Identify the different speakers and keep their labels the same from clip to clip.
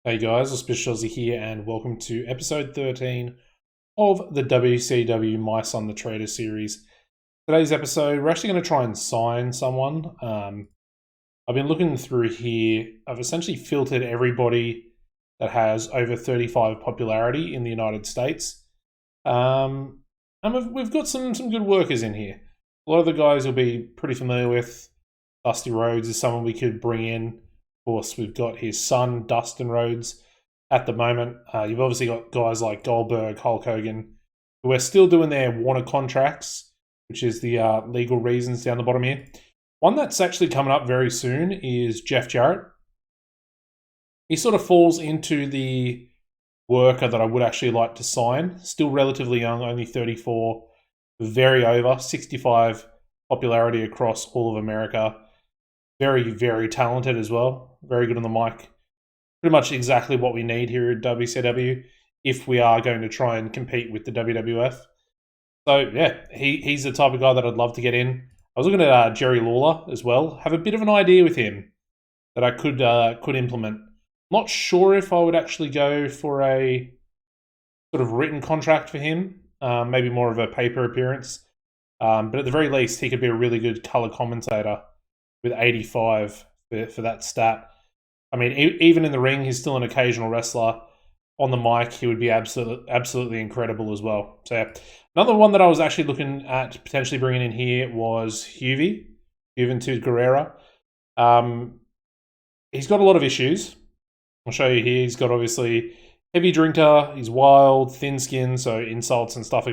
Speaker 1: Hey guys, AuspiciousAussie here, and welcome to episode 13 of the WCW My Son the Traitor series. Today's episode, we're actually going to try and sign someone. I've been looking through here. I've essentially filtered everybody that has over 35 popularity in the United States. And we've got some good workers in here. A lot of the guys you'll be pretty familiar with. Dusty Rhodes is someone we could bring in. Of course, we've got his son, Dustin Rhodes, at the moment. You've obviously got guys like Goldberg, Hulk Hogan, who are still doing their Warner contracts, which is the legal reasons down the bottom here. One that's actually coming up very soon is Jeff Jarrett. He sort of falls into the worker that I would actually like to sign. Still relatively young, only 34, very over, 65 popularity across all of America. Very, very talented as well. Very good on the mic. Pretty much exactly what we need here at WCW if we are going to try and compete with the WWF. So, yeah, he's the type of guy that I'd love to get in. I was looking at Jerry Lawler as well. Have a bit of an idea with him that I could implement. Not sure if I would actually go for a sort of written contract for him. Maybe more of a paper appearance. But at the very least, he could be a really good color commentator with 85 for that stat. I mean, even in the ring, he's still an occasional wrestler. On the mic, he would be absolutely incredible as well. So, yeah. Another one that I was actually looking at potentially bringing in here was Juventud Guerrera. He's got a lot of issues. I'll show you here. He's got obviously heavy drinker. He's wild, thin skin, so insults and stuff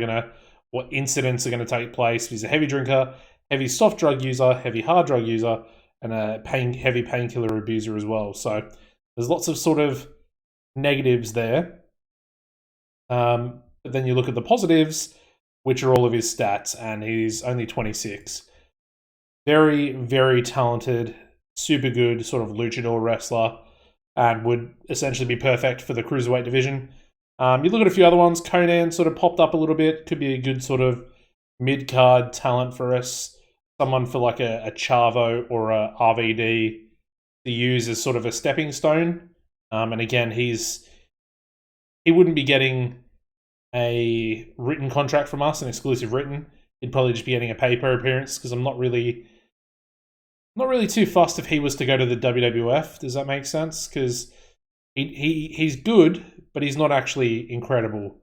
Speaker 1: incidents are gonna take place. He's a heavy drinker, heavy soft drug user, heavy hard drug user, and a heavy painkiller abuser as well. So there's lots of sort of negatives there. But then you look at the positives, which are all of his stats, and he's only 26. Very, very talented, super good sort of luchador wrestler, and would essentially be perfect for the cruiserweight division. You look at a few other ones. Conan sort of popped up a little bit. Could be a good sort of mid-card talent for us. Someone for like a Chavo or a RVD to use as sort of a stepping stone. And again, he wouldn't be getting a written contract from us, an exclusive written. He'd probably just be getting a paper appearance because I'm not really too fussed if he was to go to the WWF. Does that make sense? Because he's good, but he's not actually incredible,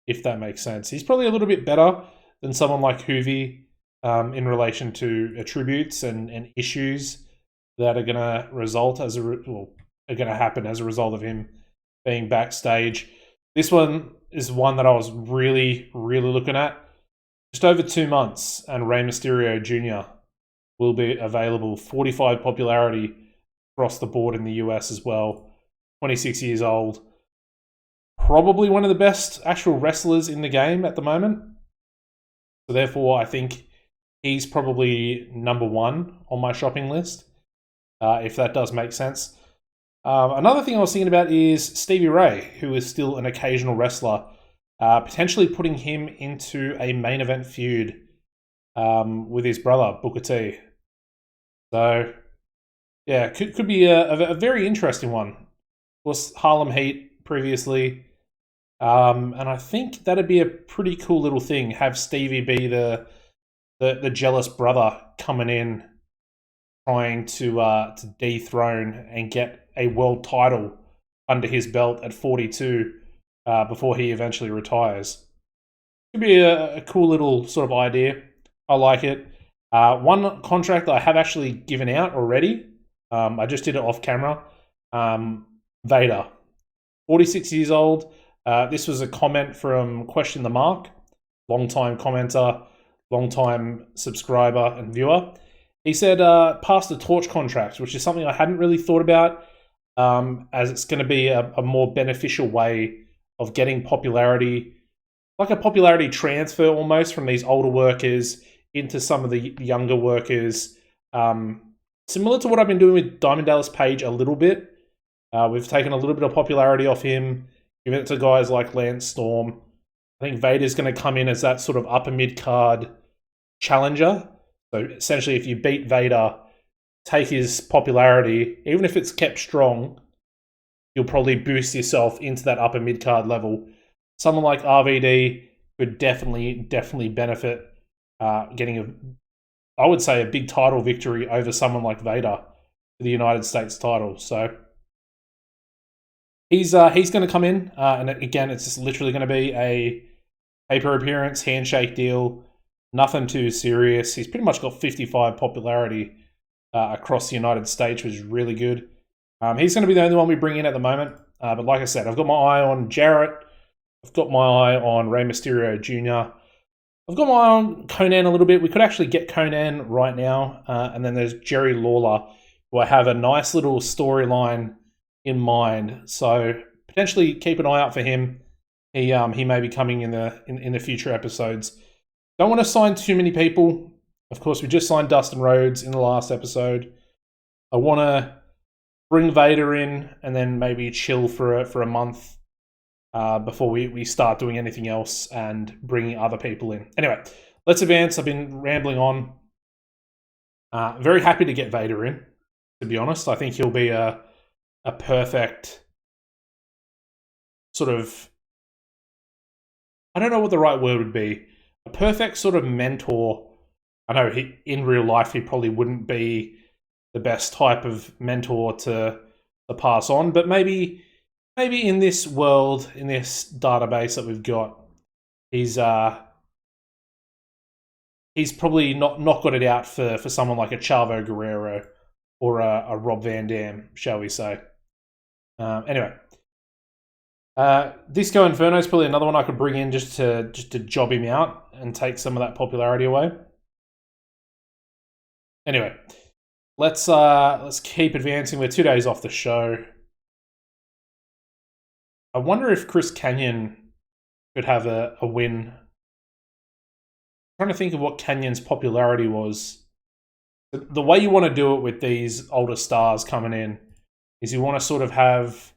Speaker 1: if that makes sense. He's probably a little bit better than someone like Hoovy in relation to attributes and issues that are going to happen as a result of him being backstage. This one is one that I was really, really looking at. Just over 2 months, and Rey Mysterio Jr. will be available. 45 popularity across the board in the US as well. 26 years old. Probably one of the best actual wrestlers in the game at the moment. So therefore, I think he's probably number one on my shopping list, if that does make sense. Another thing I was thinking about is Stevie Ray, who is still an occasional wrestler. Potentially putting him into a main event feud with his brother, Booker T. So, yeah, could be a very interesting one. Of course, Harlem Heat previously. And I think that'd be a pretty cool little thing. Have Stevie be the jealous brother coming in, trying to dethrone and get a world title under his belt at 42 before he eventually retires. Could be a cool little sort of idea. I like it. One contract that I have actually given out already. I just did it off camera. Vader, 46 years old. This was a comment from Question the Mark, long-time commenter, long-time subscriber and viewer. He said, pass the torch contract, which is something I hadn't really thought about, as it's going to be a more beneficial way of getting popularity, like a popularity transfer almost from these older workers into some of the younger workers. Similar to what I've been doing with Diamond Dallas Page a little bit. We've taken a little bit of popularity off him, given it to guys like Lance Storm. I think Vader's going to come in as that sort of upper mid-card challenger. So essentially, if you beat Vader, take his popularity, even if it's kept strong, you'll probably boost yourself into that upper mid-card level. Someone like RVD could definitely benefit getting I would say, a big title victory over someone like Vader for the United States title. So he's going to come in, and again, it's just literally going to be a paper appearance, handshake deal, nothing too serious. He's pretty much got 55 popularity across the United States, which is really good. He's going to be the only one we bring in at the moment. But like I said, I've got my eye on Jarrett. I've got my eye on Rey Mysterio Jr. I've got my eye on Conan a little bit. We could actually get Conan right now. And then there's Jerry Lawler, who I have a nice little storyline in mind. So potentially keep an eye out for him. He may be coming in the future episodes. Don't want to sign too many people. Of course, we just signed Dustin Rhodes in the last episode. I want to bring Vader in and then maybe chill for a month before we start doing anything else and bringing other people in. Anyway, let's advance. I've been rambling on. Very happy to get Vader in, to be honest. I think he'll be a perfect sort of... I don't know what the right word would be. A perfect sort of mentor. I know in real life he probably wouldn't be the best type of mentor to pass on, but maybe in this world, in this database that we've got, he's probably not got it out for someone like a Chavo Guerrero or a Rob Van Dam, shall we say. Anyway, Disco Inferno is probably another one I could bring in just to job him out and take some of that popularity away. Anyway, let's keep advancing. We're 2 days off the show. I wonder if Chris Kanyon could have a win. I'm trying to think of what Canyon's popularity was. The way you want to do it with these older stars coming in is you want to sort of have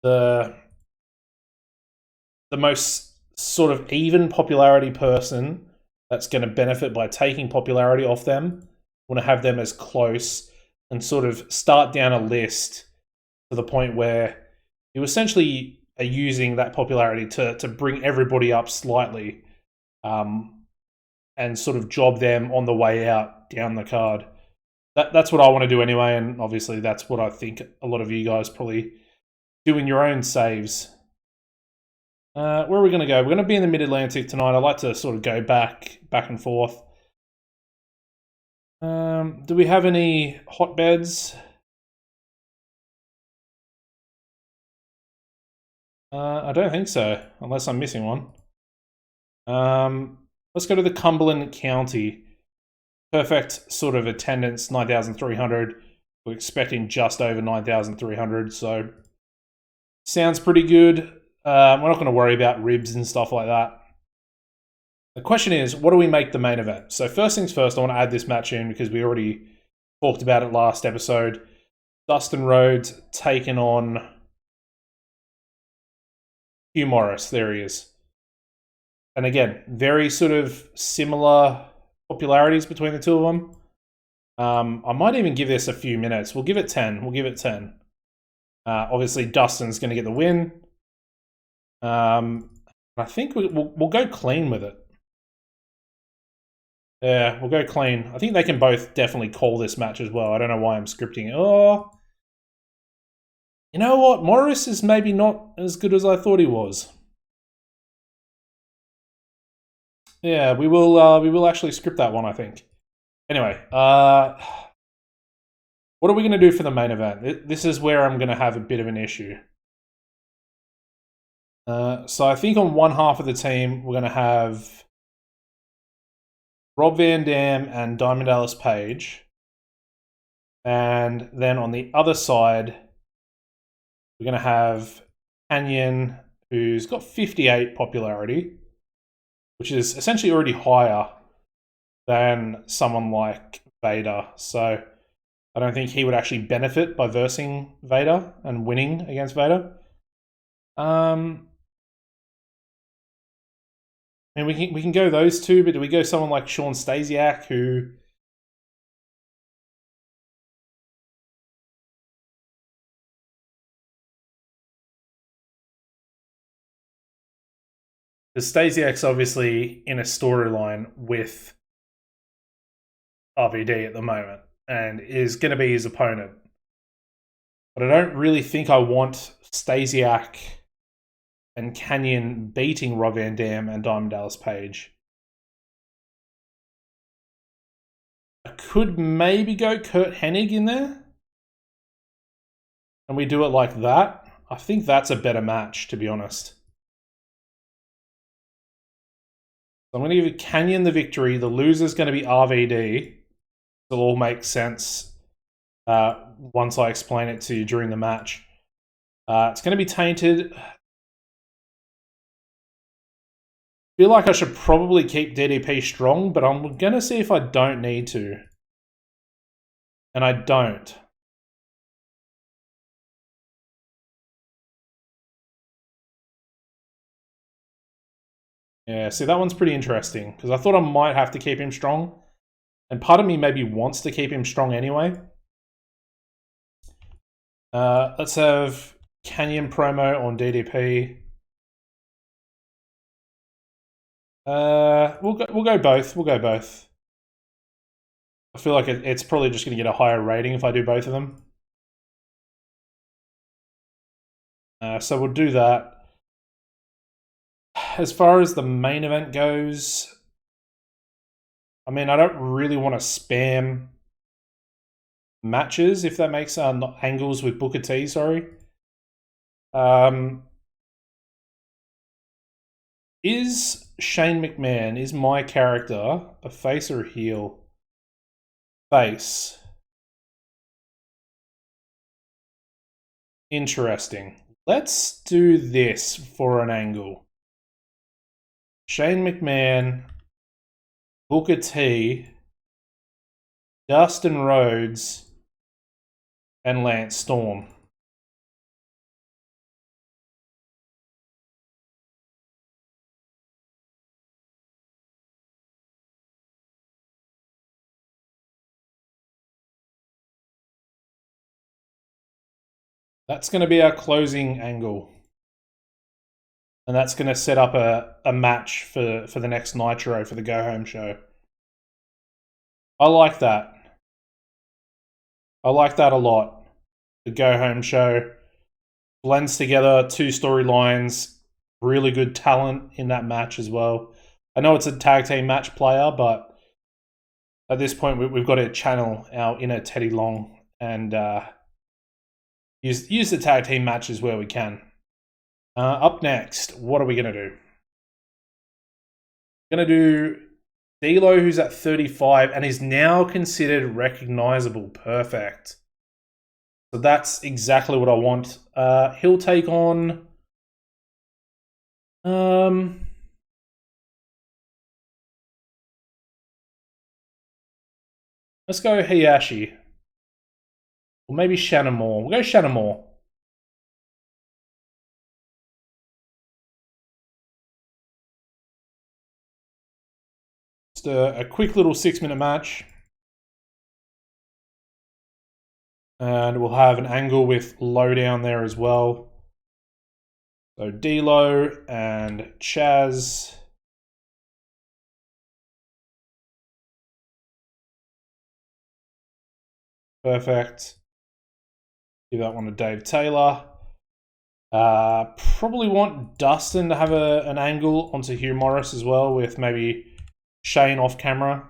Speaker 1: the most sort of even popularity person that's going to benefit by taking popularity off them. You want to have them as close and sort of start down a list to the point where you essentially are using that popularity to bring everybody up slightly and sort of job them on the way out down the card. That's what I want to do anyway, and obviously that's what I think a lot of you guys probably do in your own saves. Where are we going to go? We're going to be in the Mid-Atlantic tonight. I like to sort of go back and forth. Do we have any hotbeds? I don't think so, unless I'm missing one. Let's go to the Cumberland County. Perfect sort of attendance, 9,300. We're expecting just over 9,300, so sounds pretty good. We're not going to worry about ribs and stuff like that. The question is, what do we make the main event? So first things first, I want to add this match in because we already talked about it last episode. Dustin Rhodes taking on Hugh Morris. There he is. And again, very sort of similar popularities between the two of them. I might even give this a few minutes. We'll give it 10. Obviously, Dustin's going to get the win. I think we'll go clean with it. Yeah, we'll go clean. I think they can both definitely call this match as well. I don't know why I'm scripting it. Oh, you know what? Morris is maybe not as good as I thought he was. Yeah, we will actually script that one, I think. Anyway, what are we going to do for the main event? This is where I'm going to have a bit of an issue. So I think on one half of the team, we're going to have Rob Van Dam and Diamond Dallas Page. And then on the other side, we're going to have Kanyon, who's got 58 popularity, which is essentially already higher than someone like Vader. So I don't think he would actually benefit by versing Vader and winning against Vader. And we can go those two, but do we go someone like Sean Stasiak, who Because Stasiak's obviously in a storyline with RVD at the moment and is going to be his opponent. But I don't really think I want Stasiak and Canyon beating Rob Van Dam and Diamond Dallas Page. I could maybe go Kurt Hennig in there. And we do it like that. I think that's a better match, to be honest. I'm going to give Canyon the victory. The loser's going to be RVD. It'll all make sense once I explain it to you during the match. It's going to be tainted. I feel like I should probably keep DDP strong, but I'm going to see if I don't need to. And I don't. Yeah, see, that one's pretty interesting, because I thought I might have to keep him strong. And part of me maybe wants to keep him strong anyway. Let's have Canyon promo on DDP. We'll go both. We'll go both. I feel like it's probably just going to get a higher rating if I do both of them. So we'll do that. As far as the main event goes, I mean, I don't really want to spam matches, if that makes angles with Booker T, sorry. Is Shane McMahon, is my character a face or a heel? Face. Interesting. Let's do this for an angle. Shane McMahon, Booker T, Dustin Rhodes, and Lance Storm. That's going to be our closing angle. And that's going to set up a match for the next Nitro for the Go Home show. I like that. I like that a lot. The Go Home show blends together two storylines, really good talent in that match as well. I know it's a tag team match player, but at this point we've got to channel our inner Teddy Long and use the tag team matches where we can. Up next, what are we going to do? Going to do D'Lo, who's at 35 and is now considered recognizable. Perfect. So that's exactly what I want. He'll take on... let's go Hayashi. Or maybe Shannon Moore. We'll go Shannon Moore. Just a quick little 6-minute match. And we'll have an angle with Lowdown there as well. So D'Lo and Chaz. Perfect. Give that one to Dave Taylor. Probably want Dustin to have an angle onto Hugh Morris as well, with maybe Shane off camera.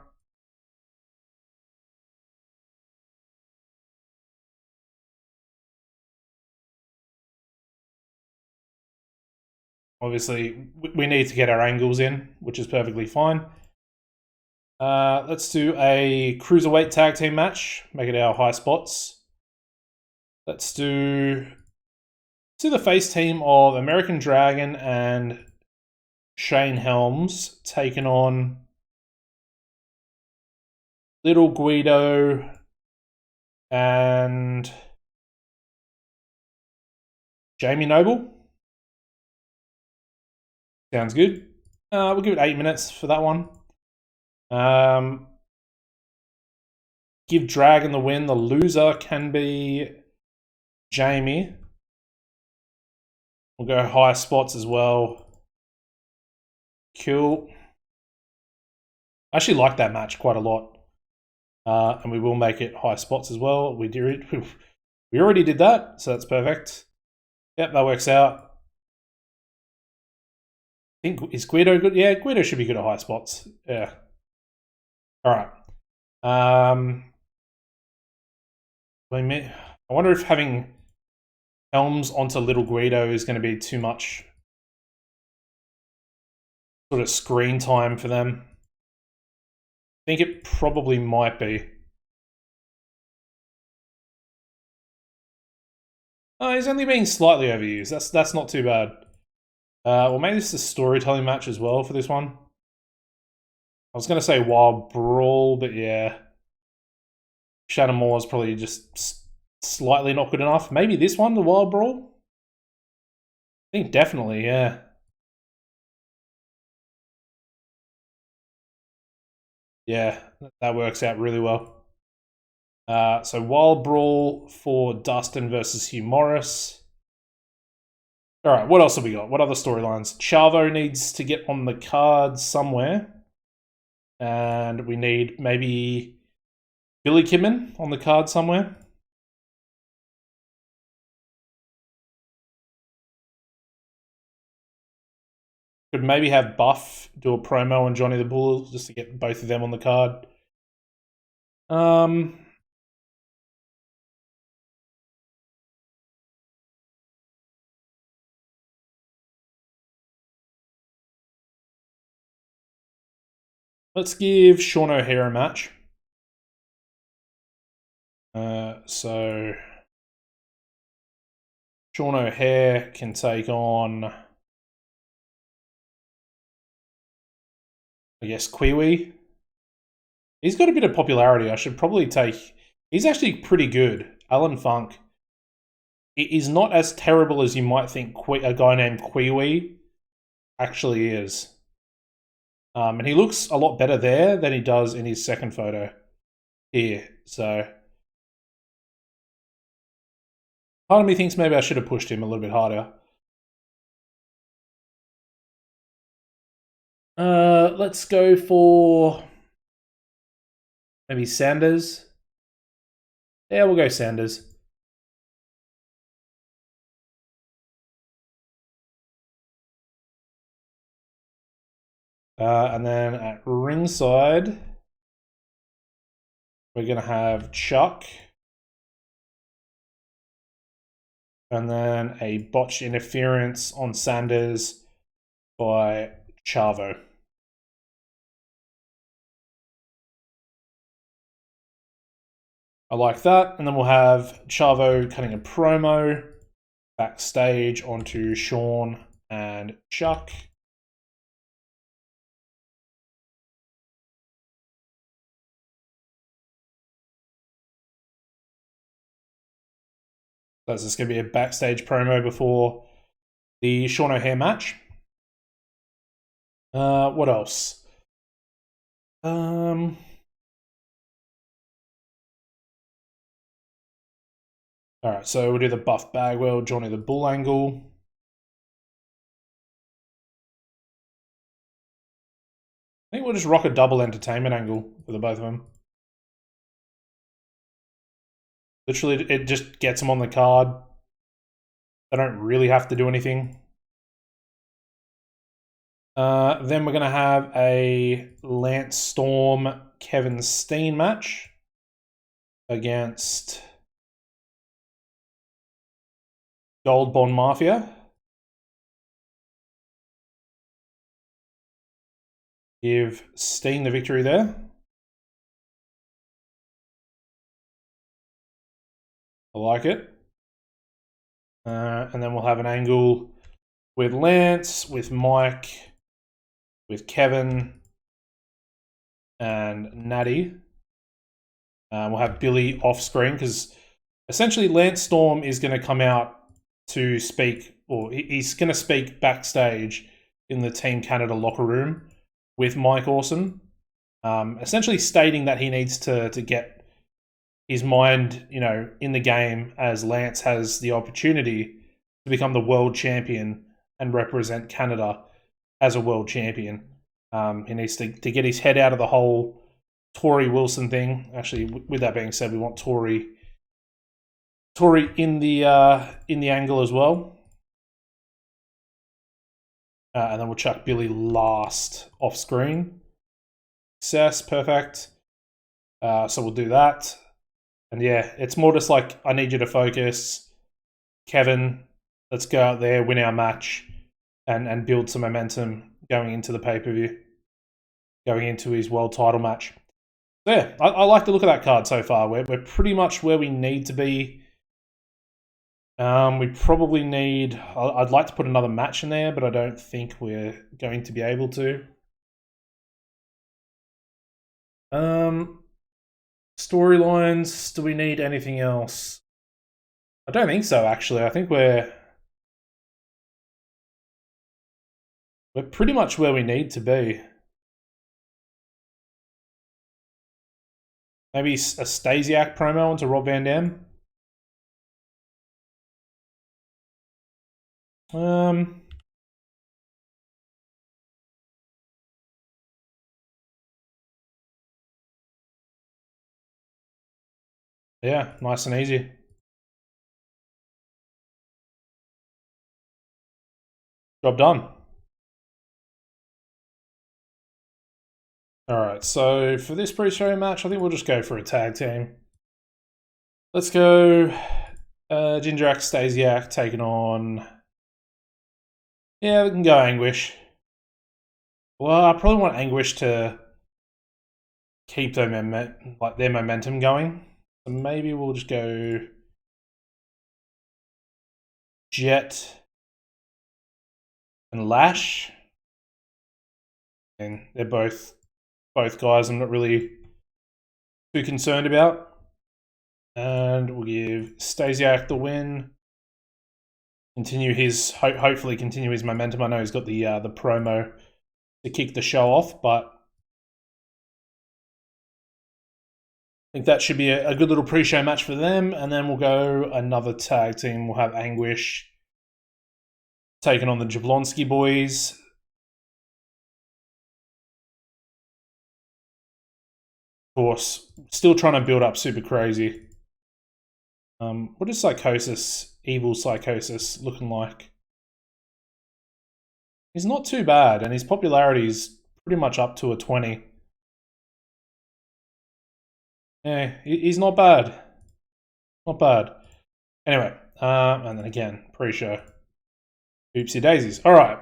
Speaker 1: Obviously, we need to get our angles in, which is perfectly fine. Let's do a Cruiserweight tag team match. Make it our high spots. Let's do the face team of American Dragon and Shane Helms taking on Little Guido and Jamie Noble. Sounds good. We'll give it 8 minutes for that one. Give Dragon the win. The loser can be Jamie. We'll go high spots as well. Cool. I actually like that match quite a lot. And we will make it high spots as well. We already did that, so that's perfect. Yep, that works out. I think, is Guido good? Yeah, Guido should be good at high spots. Yeah. Alright. I wonder if having Helms onto Little Guido is going to be too much sort of screen time for them. I think it probably might be. Oh, he's only being slightly overused. That's not too bad. Well, maybe it's a storytelling match as well for this one. I was going to say Wild Brawl, but yeah. Shannon Moore is probably just slightly not good enough. Maybe this one, the Wild Brawl? I think definitely, yeah. Yeah, that works out really well. So Wild Brawl for Dustin versus Hugh Morris. Alright, what else have we got? What other storylines? Chavo needs to get on the card somewhere. And we need maybe Billy Kidman on the card somewhere. Could maybe have Buff do a promo on Johnny the Bull just to get both of them on the card. Let's give Sean O'Hare a match. So Sean O'Hare can take on, I guess, Kiwi. He's got a bit of popularity. I should probably take... He's actually pretty good. Alan Funk. He's not as terrible as you might think a guy named Kiwi actually is. And he looks a lot better there than he does in his second photo here. So part of me thinks maybe I should have pushed him a little bit harder. Let's go for maybe Sanders. Yeah, we'll go Sanders. And then at ringside, we're going to have Chuck. And then a botched interference on Sanders by Chavo. I like that. And then we'll have Chavo cutting a promo backstage onto Sean and Chuck. That's just going to be a backstage promo before the Sean O'Hare match. What else? Alright, so we'll do the Buff Bagwell, Johnny the Bull angle. I think we'll just rock a double entertainment angle for the both of them. Literally, it just gets them on the card. They don't really have to do anything. Then we're going to have a Lance Storm, Kevin Steen match against Gold Bond Mafia. Give Steen the victory there. I like it. And then we'll have an angle with Lance, with Mike, with Kevin, and Natty. We'll have Billy off screen because essentially Lance Storm is going to come out to speak, or he's going to speak backstage in the Team Canada locker room with Mike Awesome, essentially stating that he needs to get his mind, in the game as Lance has the opportunity to become the world champion and represent Canada as a world champion. He needs to get his head out of the whole Tory Wilson thing. Actually, with that being said, we want Tory in the angle as well. And then we'll chuck Billy last off screen. Success, perfect. So we'll do that. And yeah, it's more just like, I need you to focus. Kevin, let's go out there, win our match, and build some momentum going into the pay-per-view. Going into his world title match. So yeah, I like the look of that card so far. We're pretty much where we need to be. We probably need... I'd like to put another match in there, but I don't think we're going to be able to. Storylines, do we need anything else? I don't think so, actually. I think we're pretty much where we need to be. Maybe a Stasiak promo into Rob Van Dam. Yeah, nice and easy. Job done. Alright, so for this pre-show match, I think we'll just go for a tag team. Let's go Jindrak, Stasiak taking on... Yeah, we can go Anguish. Well, I probably want Anguish to keep their momentum going. So maybe we'll just go Jet and Lash. And they're both guys I'm not really too concerned about. And we'll give Stasiak the win. Continue his hopefully continue his momentum. I know he's got the promo to kick the show off, but I think that should be a good little pre-show match for them. And then we'll go another tag team. We'll have Anguish taking on the Jablonski boys. Of course, still trying to build up Super Crazy. What is Evil Psychosis looking like? He's not too bad, and his popularity is pretty much up to a 20. Yeah, he's not bad. Not bad. Anyway, and then again, pre-show. Oopsie daisies. All right,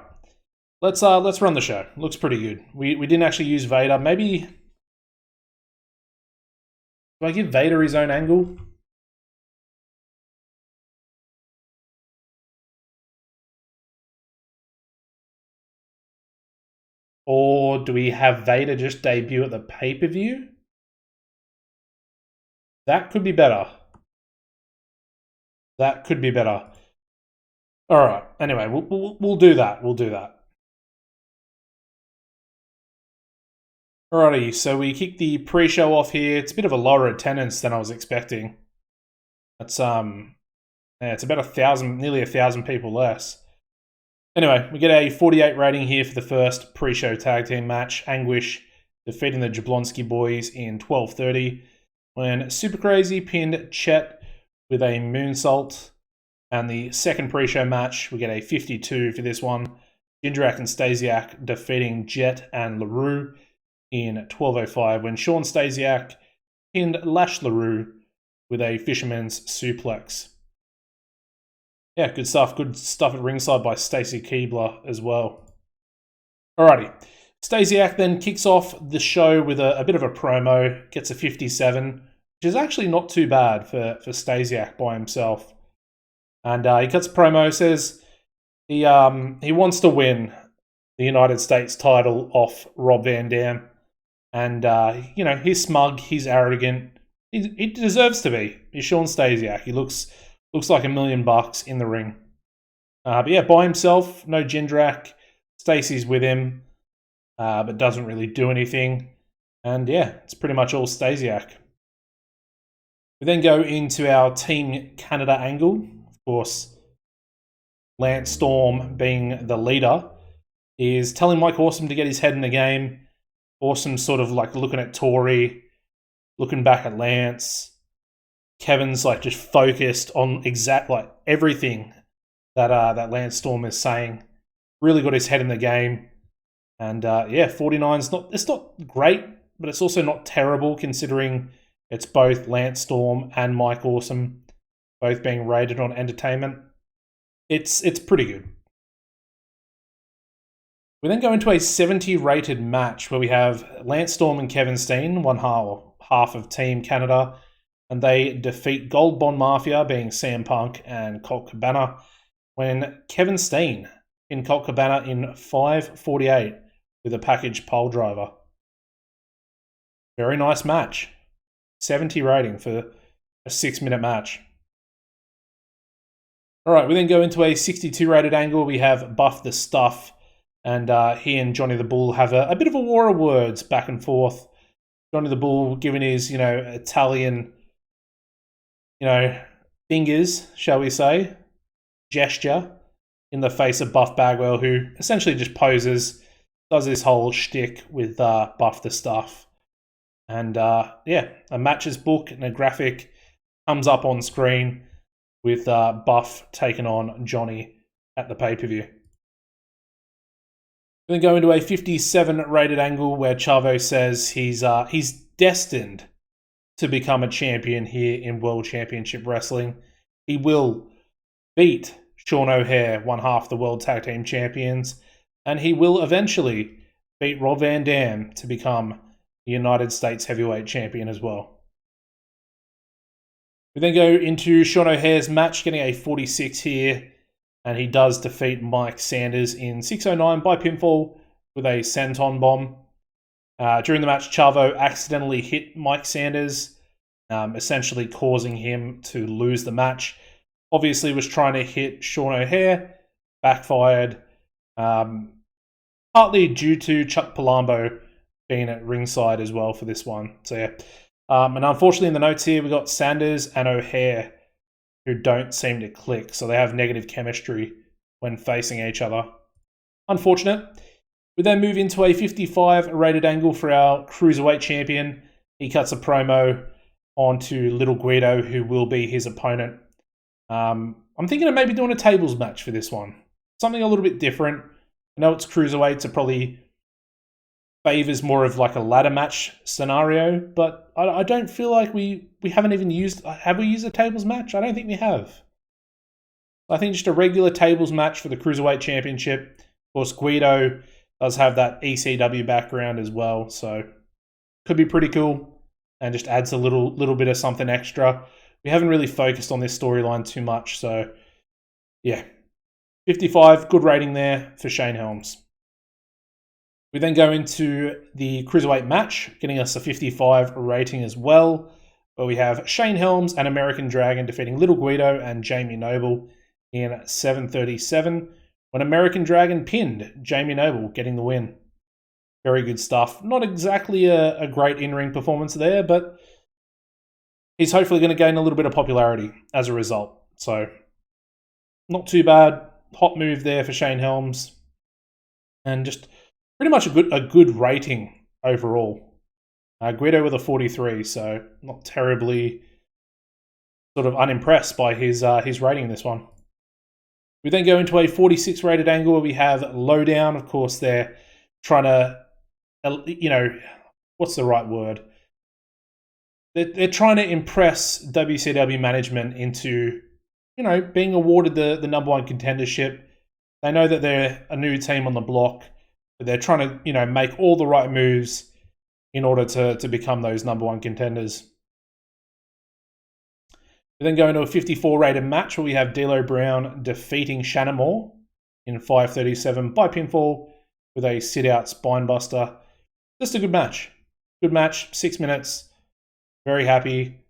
Speaker 1: let's run the show. Looks pretty good. We didn't actually use Vader. Maybe do I give Vader his own angle? Or do we have Vader just debut at the pay-per-view? That could be better. That could be better. All right. Anyway, we'll do that. We'll do that. Alrighty. So we kick the pre-show off here. It's a bit of a lower attendance than I was expecting. It's yeah, it's about 1,000, nearly 1,000 people less. Anyway, we get a 48 rating here for the first pre-show tag team match. Anguish defeating the Jablonski boys in 12:30. When Super Crazy pinned Chet with a moonsault. And the second pre-show match, we get a 52 for this one. Jindrak and Stasiak defeating Jet and LaRue in 12:05 when Sean Stasiak pinned Lash LaRue with a fisherman's suplex. Yeah, good stuff. Good stuff at ringside by Stacy Keebler as well. Alrighty. Stasiak then kicks off the show with a bit of a promo, gets a 57, which is actually not too bad for Stasiak by himself. And he cuts a promo, says he wants to win the United States title off Rob Van Dam. And, you know, he's smug, he's arrogant. He deserves to be. He's Sean Stasiak. He looks like $1 million in the ring. But yeah, by himself, no Jindrak. Stacy's with him, but doesn't really do anything. And yeah, it's pretty much all Stasiak. We then go into our Team Canada angle. Of course, Lance Storm being the leader. is telling Mike Awesome to get his head in the game. Awesome sort of like looking at Tori, looking back at Lance. Kevin's like just focused on everything that Lance Storm is saying. Really got his head in the game. And 49's it's not great, but it's also not terrible considering it's both Lance Storm and Mike Awesome both being rated on entertainment. It's pretty good. We then go into a 70 rated match where we have Lance Storm and Kevin Steen, one half of Team Canada, and they defeat Gold Bond Mafia, being CM Punk and Colt Cabana, when Kevin Steen in Colt Cabana in 5:48 with a package pole driver. Very nice match. 70 rating for a 6-minute match. Alright, we then go into a 62 rated angle. We have Buff the Stuff, and he and Johnny the Bull have a bit of a war of words back and forth. Johnny the Bull giving his, Italian, fingers, shall we say, gesture in the face of Buff Bagwell, who essentially just poses, does this whole shtick with Buff the Stuff. And a matches book and a graphic comes up on screen with Buff taking on Johnny at the pay-per-view. We then go into a 57 rated angle where Chavo says he's destined to become a champion here in World Championship Wrestling. He will beat Sean O'Haire, one half the World Tag Team Champions, and he will eventually beat Rob Van Dam to become the United States Heavyweight Champion as well. We then go into Sean O'Haire's match, getting a 46 here, and he does defeat Mike Sanders in 6:09 by pinfall with a senton bomb. During the match, Chavo accidentally hit Mike Sanders, essentially causing him to lose the match. Obviously was trying to hit Sean O'Haire, backfired, partly due to Chuck Palumbo being at ringside as well for this one. So yeah. And unfortunately in the notes here, we got Sanders and O'Haire, who don't seem to click. So they have negative chemistry when facing each other. Unfortunate. We then move into a 55 rated angle for our Cruiserweight champion. He cuts a promo onto Little Guido, who will be his opponent. I'm thinking of maybe doing a tables match for this one. Something a little bit different. I know it's Cruiserweight, so probably favors more of like a ladder match scenario, but I don't feel like we haven't even used... Have we used a tables match? I don't think we have. I think just a regular tables match for the Cruiserweight Championship. Of course, Guido does have that ECW background as well, so could be pretty cool and just adds a little bit of something extra. We haven't really focused on this storyline too much, so yeah. 55, good rating there for Shane Helms. We then go into the Cruiserweight match, getting us a 55 rating as well, where we have Shane Helms and American Dragon defeating Little Guido and Jamie Noble in 7:37, when American Dragon pinned Jamie Noble, getting the win. Very good stuff. Not exactly a great in-ring performance there, but he's hopefully going to gain a little bit of popularity as a result. So, not too bad. Hot move there for Shane Helms. And just pretty much a good rating overall. Guido with a 43, so not terribly sort of unimpressed by his rating in this one. We then go into a 46 rated angle where we have Lowdown. Of course, they're trying to, what's the right word? They're trying to impress WCW management into, being awarded the #1 contendership. They know that they're a new team on the block. But they're trying to, make all the right moves in order to become those #1 contenders. We then go into a 54 rated match where we have D'Lo Brown defeating Shannon Moore in 5:37 by pinfall with a sit-out spinebuster. Just a good match. Good match, 6 minutes. Very happy.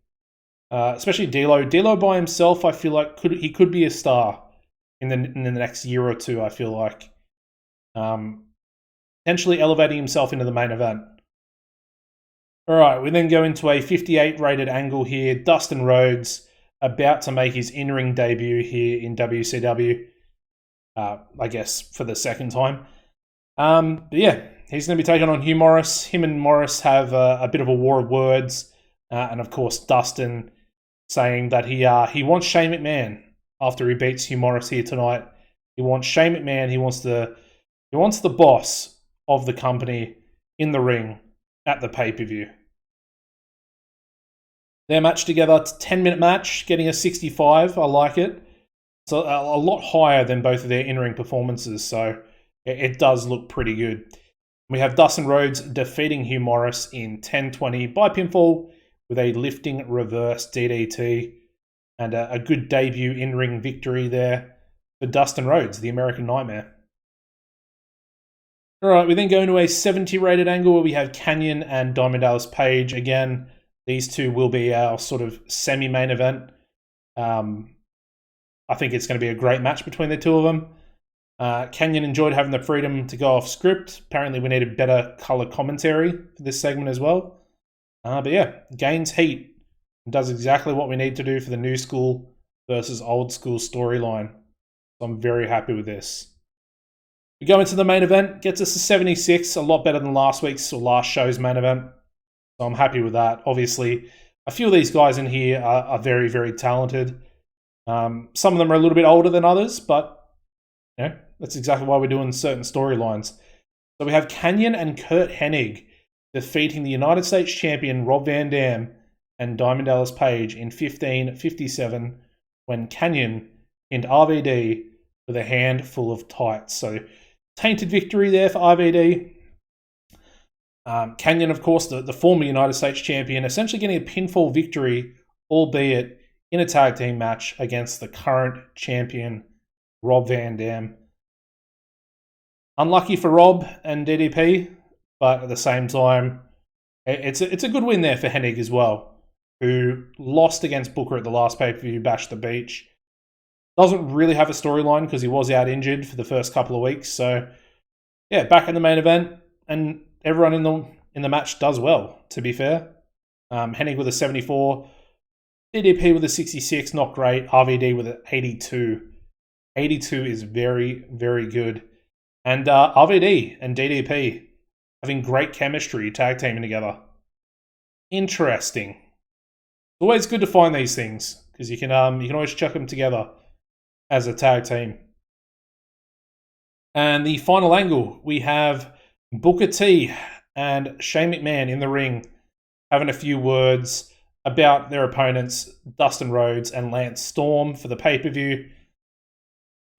Speaker 1: Especially D'Lo. D'Lo by himself, I feel like he could be a star in the next year or two, I feel like. Potentially elevating himself into the main event. Alright, we then go into a 58 rated angle here. Dustin Rhodes about to make his in-ring debut here in WCW. I guess for the second time. But yeah, he's going to be taking on Hugh Morris. Him and Morris have a bit of a war of words. And of course, Dustin saying that he wants Shane McMahon after he beats Hugh Morris here tonight. He wants Shane McMahon. He wants the boss of the company in the ring at the pay-per-view. Their match together, it's a 10-minute match, getting a 65. I like it. It's a lot higher than both of their in-ring performances, so it does look pretty good. We have Dustin Rhodes defeating Hugh Morris in 10-20 by pinfall with a lifting reverse DDT and a good debut in-ring victory there for Dustin Rhodes, the American Nightmare. All right, we then go into a 70 rated angle where we have Kanyon and Diamond Dallas Page. Again, these two will be our sort of semi-main event. I think it's going to be a great match between the two of them. Kanyon enjoyed having the freedom to go off script. Apparently we needed better color commentary for this segment as well. But yeah, gains heat and does exactly what we need to do for the new school versus old school storyline. So I'm very happy with this. We go into the main event, gets us a 76, a lot better than last week's or last show's main event. So I'm happy with that. Obviously, a few of these guys in here are very, very talented. Some of them are a little bit older than others, but you know, that's exactly why we're doing certain storylines. So we have Kanyon and Curt Hennig defeating the United States champion Rob Van Dam and Diamond Dallas Page in 15:57 when Kanyon pinned RVD with a handful of tights. So tainted victory there for RVD. Kanyon, of course, the former United States champion, essentially getting a pinfall victory, albeit in a tag team match against the current champion, Rob Van Dam. Unlucky for Rob and DDP, but at the same time, it's a good win there for Hennig as well, who lost against Booker at the last pay-per-view, Bash the Beach. Doesn't really have a storyline because he was out injured for the first couple of weeks. So, yeah, back in the main event, and everyone in the match does well, to be fair. Hennig with a 74, DDP with a 66, not great. RVD with an 82. 82 is very, very good. And RVD and DDP having great chemistry, tag teaming together. Interesting. It's always good to find these things because you can always chuck them together as a tag team. And the final angle, we have Booker T and Shane McMahon in the ring having a few words about their opponents, Dustin Rhodes and Lance Storm, for the pay-per-view.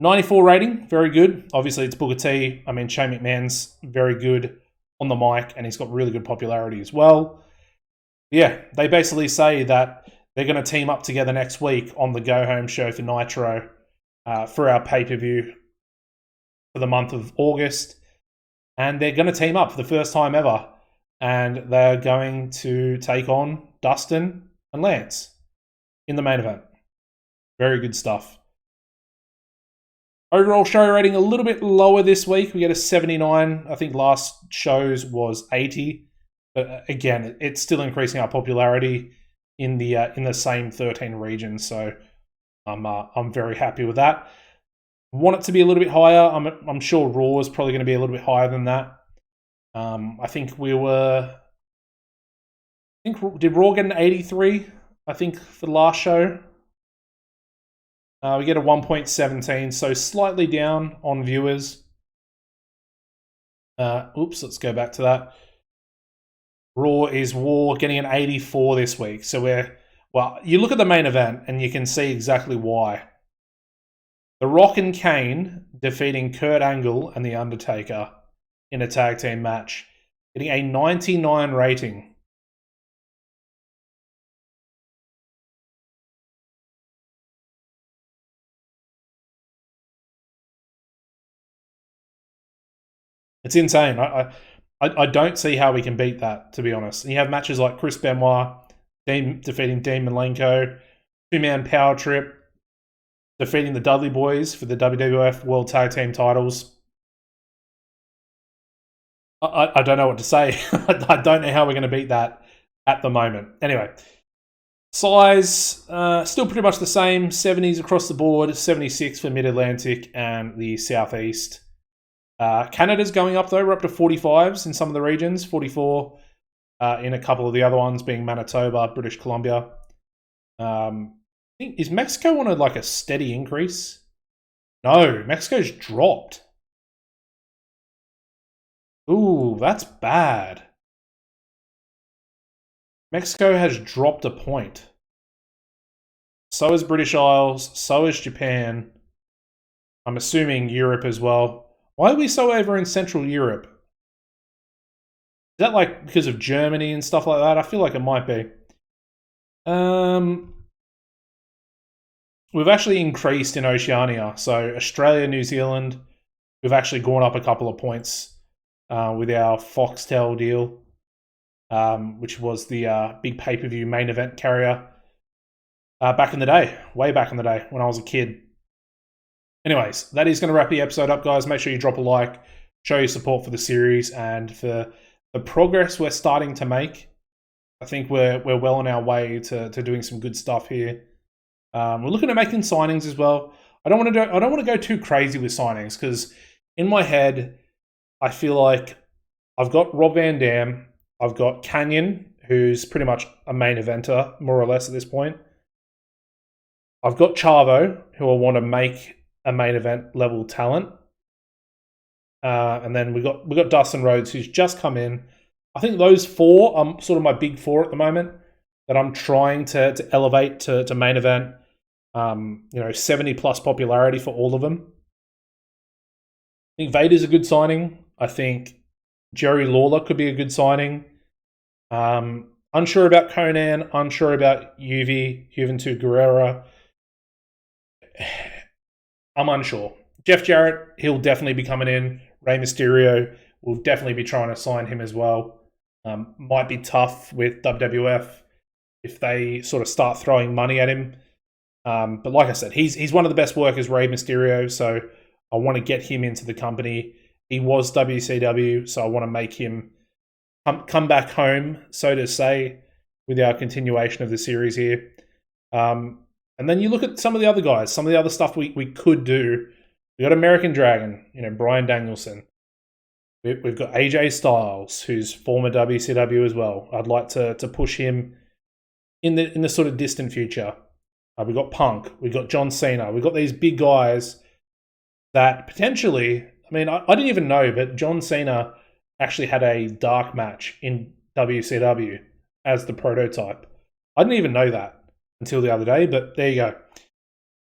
Speaker 1: 94 rating, very good. Obviously, it's Booker T. I mean, Shane McMahon's very good on the mic, and he's got really good popularity as well. Yeah, they basically say that they're going to team up together next week on the go-home show for Nitro for our pay-per-view for the month of August. And they're going to team up for the first time ever. And they're going to take on Dustin and Lance in the main event. Very good stuff. Overall show rating a little bit lower this week. We get a 79. I think last show's was 80. But again, it's still increasing our popularity in the same 13 regions. So I'm very happy with that. Want it to be a little bit higher. I'm sure Raw is probably going to be a little bit higher than that. I think did Raw get an 83? I think for the last show. We get a 1.17, so slightly down on viewers. Let's go back to that. Raw is War getting an 84 this week. So you look at the main event and you can see exactly why. The Rock and Kane defeating Kurt Angle and The Undertaker in a tag team match, getting a 99 rating. It's insane. I don't see how we can beat that, to be honest. And you have matches like Chris Benoit defeating Dean Malenko, two-man power trip, defeating the Dudley Boys for the WWF World Tag Team titles. I don't know what to say. I don't know how we're going to beat that at the moment. Anyway, size, still pretty much the same. 70s across the board, 76 for Mid-Atlantic and the Southeast. Canada's going up though. We're up to 45s in some of the regions, 44 in a couple of the other ones, being Manitoba, British Columbia. Is Mexico on a steady increase? No, Mexico's dropped. Ooh, that's bad. Mexico has dropped a point. So is British Isles, so is Japan. I'm assuming Europe as well. Why are we so over in Central Europe? Is that because of Germany and stuff like that? I feel like it might be. We've actually increased in Oceania. So Australia, New Zealand, we've actually gone up a couple of points with our Foxtel deal, which was the big pay-per-view main event carrier back in the day, way back in the day when I was a kid. Anyways, that is going to wrap the episode up, guys. Make sure you drop a like, show your support for the series and for the progress we're starting to make. I think we're well on our way to doing some good stuff here. We're looking at making signings as well. I don't want to go too crazy with signings because in my head, I feel like I've got Rob Van Dam, I've got Canyon, who's pretty much a main eventer more or less at this point. I've got Chavo, who I want to make a main event level talent. And then we got Dustin Rhodes, who's just come in. I think those four are sort of my big four at the moment that I'm trying to elevate to main event. 70 plus popularity for all of them. I think Vader's a good signing. I think Jerry Lawler could be a good signing. Unsure about Conan, unsure about Juventud Guerrera. I'm unsure. Jeff Jarrett, he'll definitely be coming in. Rey Mysterio will definitely be trying to sign him as well. Might be tough with WWF if they sort of start throwing money at him. But like I said, he's one of the best workers, Rey Mysterio, so I want to get him into the company. He was WCW, so I want to make him come back home, so to say, with our continuation of the series here. And then you look at some of the other guys, some of the other stuff we could do. We got American Dragon, Bryan Danielson. We've got AJ Styles, who's former WCW as well. I'd like to push him in the sort of distant future. We got Punk, we got John Cena, we got these big guys that potentially, I didn't even know, but John Cena actually had a dark match in WCW as the prototype. I didn't even know that until the other day, but there you go.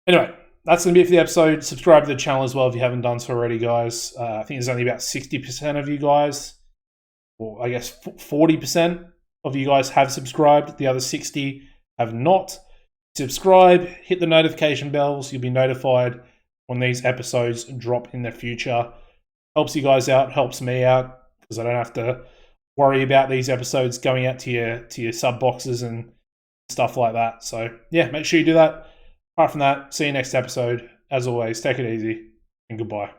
Speaker 1: Anyway, that's going to be it for the episode. Subscribe to the channel as well if you haven't done so already, guys. I think there's only about 60% of you guys, or I guess 40% of you guys have subscribed. The other 60 have not. Subscribe, hit the notification bells. You'll be notified when these episodes drop in the future. Helps you guys out, helps me out, because I don't have to worry about these episodes going out to your sub boxes and stuff like that. So yeah, make sure you do that. Apart from that, see you next episode. As always, take it easy and goodbye.